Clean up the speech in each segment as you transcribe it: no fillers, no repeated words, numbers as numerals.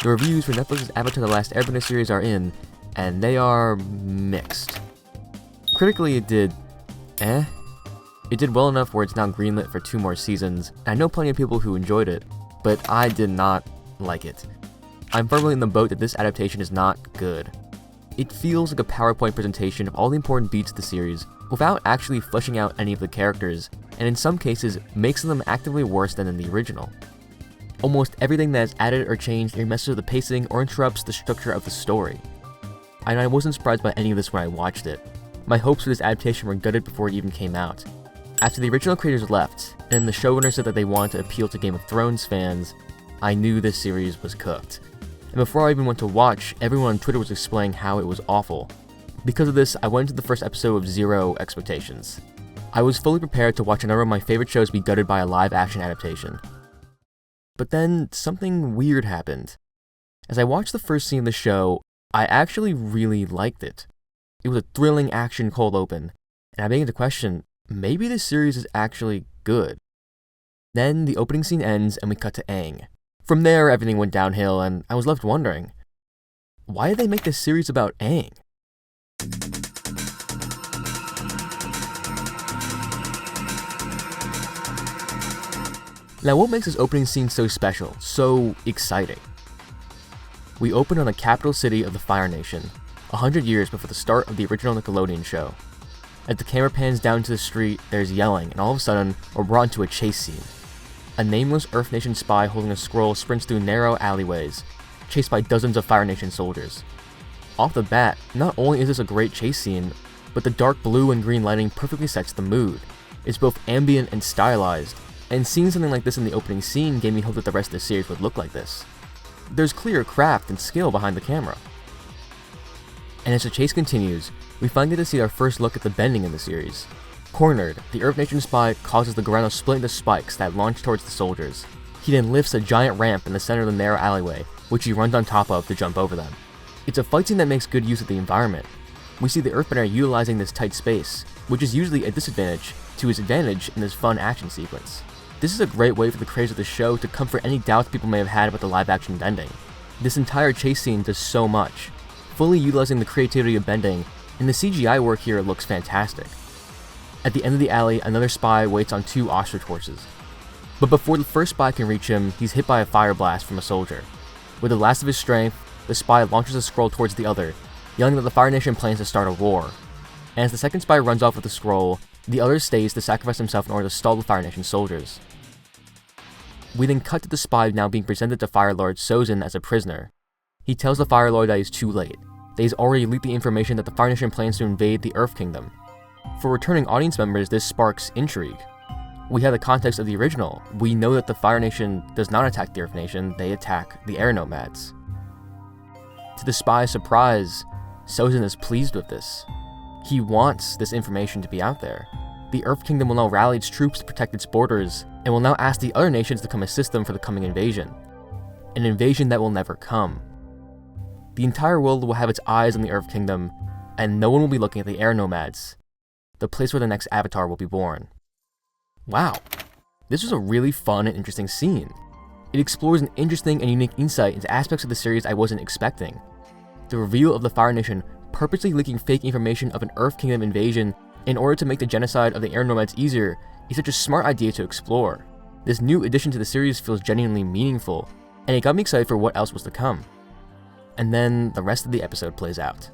The reviews for Netflix's Avatar the Last Airbender series are in, and they are mixed. Critically, it did It did well enough where it's now greenlit for 2 more seasons. I know plenty of people who enjoyed it, but I did not like it. I'm firmly in the boat that this adaptation is not good. It feels like a PowerPoint presentation of all the important beats of the series, without actually fleshing out any of the characters, and in some cases, makes them actively worse than in the original. Almost everything that is added or changed either messes with the pacing or interrupts the structure of the story. And I wasn't surprised by any of this when I watched it. My hopes for this adaptation were gutted before it even came out. After the original creators left, and the showrunner said that they wanted to appeal to Game of Thrones fans, I knew this series was cooked. And before I even went to watch, everyone on Twitter was explaining how it was awful. Because of this, I went into the first episode with 0 expectations. I was fully prepared to watch another of my favorite shows be gutted by a live-action adaptation. But then, something weird happened. As I watched the first scene of the show, I actually really liked it. It was a thrilling action cold open, and I began to question, maybe this series is actually good. Then the opening scene ends and we cut to Aang. From there, everything went downhill, and I was left wondering, why did they make this series about Aang? Now, what makes this opening scene so special, so exciting? We open on the capital city of the Fire Nation, 100 years before the start of the original Nickelodeon show. As the camera pans down to the street, there's yelling, and all of a sudden, we're brought into a chase scene. A nameless Earth Nation spy holding a scroll sprints through narrow alleyways, chased by dozens of Fire Nation soldiers. Off the bat, not only is this a great chase scene, but the dark blue and green lighting perfectly sets the mood. It's both ambient and stylized, and seeing something like this in the opening scene gave me hope that the rest of the series would look like this. There's clear craft and skill behind the camera. And as the chase continues, we finally get to see our first look at the bending in the series. Cornered, the Earth Nation spy causes the ground to split into spikes that launch towards the soldiers. He then lifts a giant ramp in the center of the narrow alleyway, which he runs on top of to jump over them. It's a fight scene that makes good use of the environment. We see the Earthbender utilizing this tight space, which is usually a disadvantage, to his advantage in this fun action sequence. This is a great way for the creators of the show to comfort any doubts people may have had about the live-action bending. This entire chase scene does so much, fully utilizing the creativity of bending, and the CGI work here looks fantastic. At the end of the alley, another spy waits on 2 ostrich horses. But before the first spy can reach him, he's hit by a fire blast from a soldier. With the last of his strength, the spy launches a scroll towards the other, yelling that the Fire Nation plans to start a war. And as the second spy runs off with the scroll, the other stays to sacrifice himself in order to stall the Fire Nation soldiers. We then cut to the spy now being presented to Fire Lord Sozin as a prisoner. He tells the Fire Lord that he's too late, that he's already leaked the information that the Fire Nation plans to invade the Earth Kingdom. For returning audience members, this sparks intrigue. We have the context of the original. We know that the Fire Nation does not attack the Earth Nation, they attack the Air Nomads. To the spy's surprise, Sozin is pleased with this. He wants this information to be out there. The Earth Kingdom will now rally its troops to protect its borders, and will now ask the other nations to come assist them for the coming invasion. An invasion that will never come. The entire world will have its eyes on the Earth Kingdom, and no one will be looking at the Air Nomads, the place where the next Avatar will be born. Wow, this was a really fun and interesting scene. It explores an interesting and unique insight into aspects of the series I wasn't expecting. The reveal of the Fire Nation purposely leaking fake information of an Earth Kingdom invasion in order to make the genocide of the Air Nomads easier is such a smart idea to explore. This new addition to the series feels genuinely meaningful, and it got me excited for what else was to come. And then the rest of the episode plays out.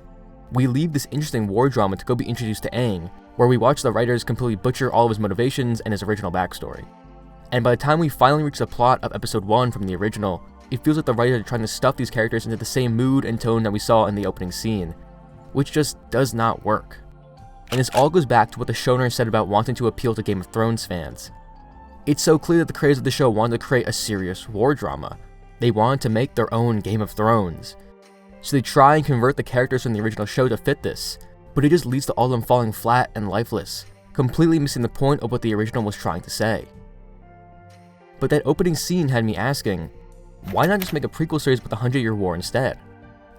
We leave this interesting war drama to go be introduced to Aang, where we watch the writers completely butcher all of his motivations and his original backstory. And by the time we finally reach the plot of episode 1 from the original, it feels like the writers are trying to stuff these characters into the same mood and tone that we saw in the opening scene, which just does not work. And this all goes back to what the showrunner said about wanting to appeal to Game of Thrones fans. It's so clear that the creators of the show wanted to create a serious war drama. They wanted to make their own Game of Thrones. So they try and convert the characters from the original show to fit this, but it just leads to all of them falling flat and lifeless, completely missing the point of what the original was trying to say. But that opening scene had me asking, why not just make a prequel series with the 100-Year War instead?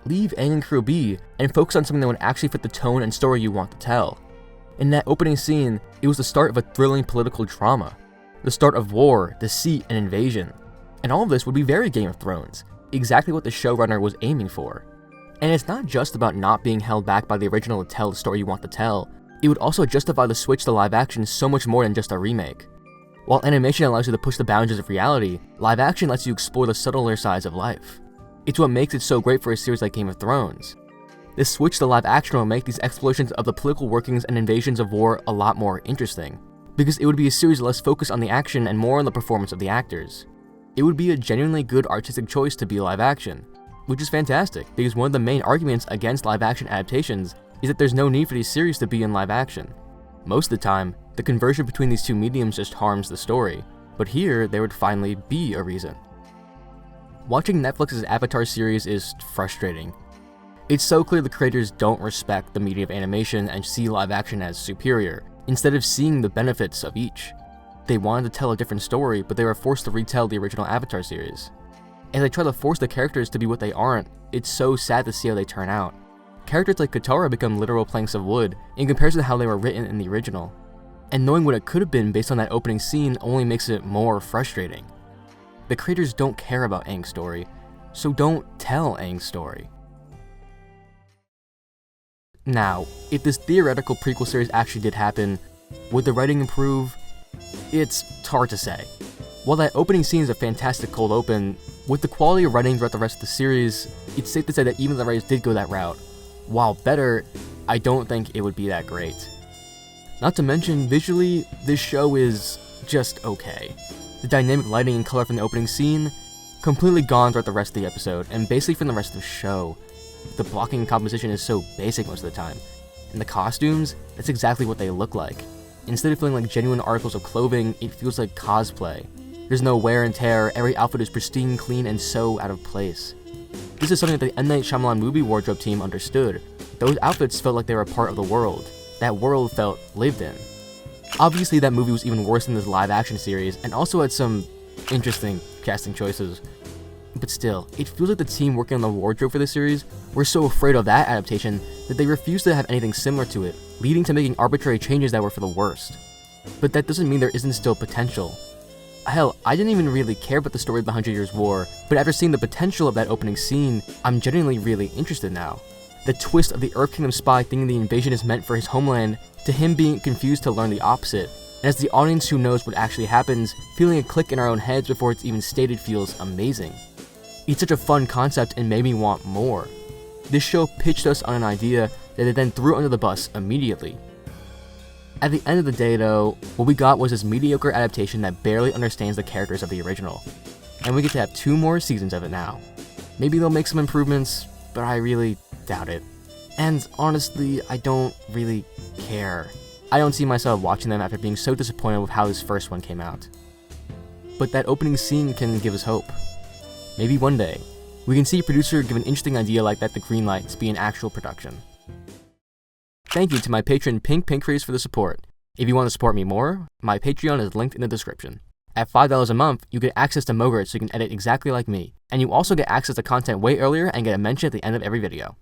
Leave Aang and crew be, and focus on something that would actually fit the tone and story you want to tell. In that opening scene, it was the start of a thrilling political drama. The start of war, deceit, and invasion. And all of this would be very Game of Thrones. exactly what the showrunner was aiming for. And it's not just about not being held back by the original to tell the story you want to tell, it would also justify the switch to live action so much more than just a remake. While animation allows you to push the boundaries of reality, live action lets you explore the subtler sides of life. It's what makes it so great for a series like Game of Thrones. This switch to live action will make these explorations of the political workings and invasions of war a lot more interesting, because it would be a series less focused on the action and more on the performance of the actors. It would be a genuinely good artistic choice to be live action, which is fantastic, because one of the main arguments against live action adaptations is that there's no need for these series to be in live action. Most of the time, the conversion between these two mediums just harms the story, but here there would finally be a reason. Watching Netflix's Avatar series is frustrating. It's so clear the creators don't respect the medium of animation and see live action as superior, instead of seeing the benefits of each. They wanted to tell a different story, but they were forced to retell the original Avatar series. As they try to force the characters to be what they aren't, it's so sad to see how they turn out. Characters like Katara become literal planks of wood in comparison to how they were written in the original. And knowing what it could have been based on that opening scene only makes it more frustrating. The creators don't care about Aang's story, so don't tell Aang's story. Now, if this theoretical prequel series actually did happen, would the writing improve? It's hard to say. While that opening scene is a fantastic cold open, with the quality of writing throughout the rest of the series, it's safe to say that even if the writers did go that route, while better, I don't think it would be that great. Not to mention, visually, this show is just okay. The dynamic lighting and color from the opening scene, completely gone throughout the rest of the episode, and basically from the rest of the show. The blocking and composition is so basic most of the time. And the costumes, that's exactly what they look like. Instead of feeling like genuine articles of clothing, it feels like cosplay. There's no wear and tear, every outfit is pristine, clean, and so out of place. This is something that the M. Night Shyamalan movie wardrobe team understood. Those outfits felt like they were a part of the world. That world felt lived in. Obviously, that movie was even worse than this live action series, and also had some interesting casting choices. But still, it feels like the team working on the wardrobe for this series were so afraid of that adaptation that they refused to have anything similar to it, leading to making arbitrary changes that were for the worst. But that doesn't mean there isn't still potential. Hell, I didn't even really care about the story of the 100 Years' War, but after seeing the potential of that opening scene, I'm genuinely really interested now. The twist of the Earth Kingdom spy thinking the invasion is meant for his homeland, to him being confused to learn the opposite, and as the audience who knows what actually happens, feeling a click in our own heads before it's even stated feels amazing. It's such a fun concept and made me want more. This show pitched us on an idea that they then threw under the bus immediately. At the end of the day though, what we got was this mediocre adaptation that barely understands the characters of the original. And we get to have 2 more seasons of it now. Maybe they'll make some improvements, but I really doubt it. And honestly, I don't really care. I don't see myself watching them after being so disappointed with how this first one came out. But that opening scene can give us hope. Maybe one day, we can see a producer give an interesting idea like that the green light to be an actual production. Thank you to my patron Pink Pancreas for the support. If you want to support me more, my Patreon is linked in the description. At $5 a month, you get access to Mogurt so you can edit exactly like me, and you also get access to content way earlier and get a mention at the end of every video.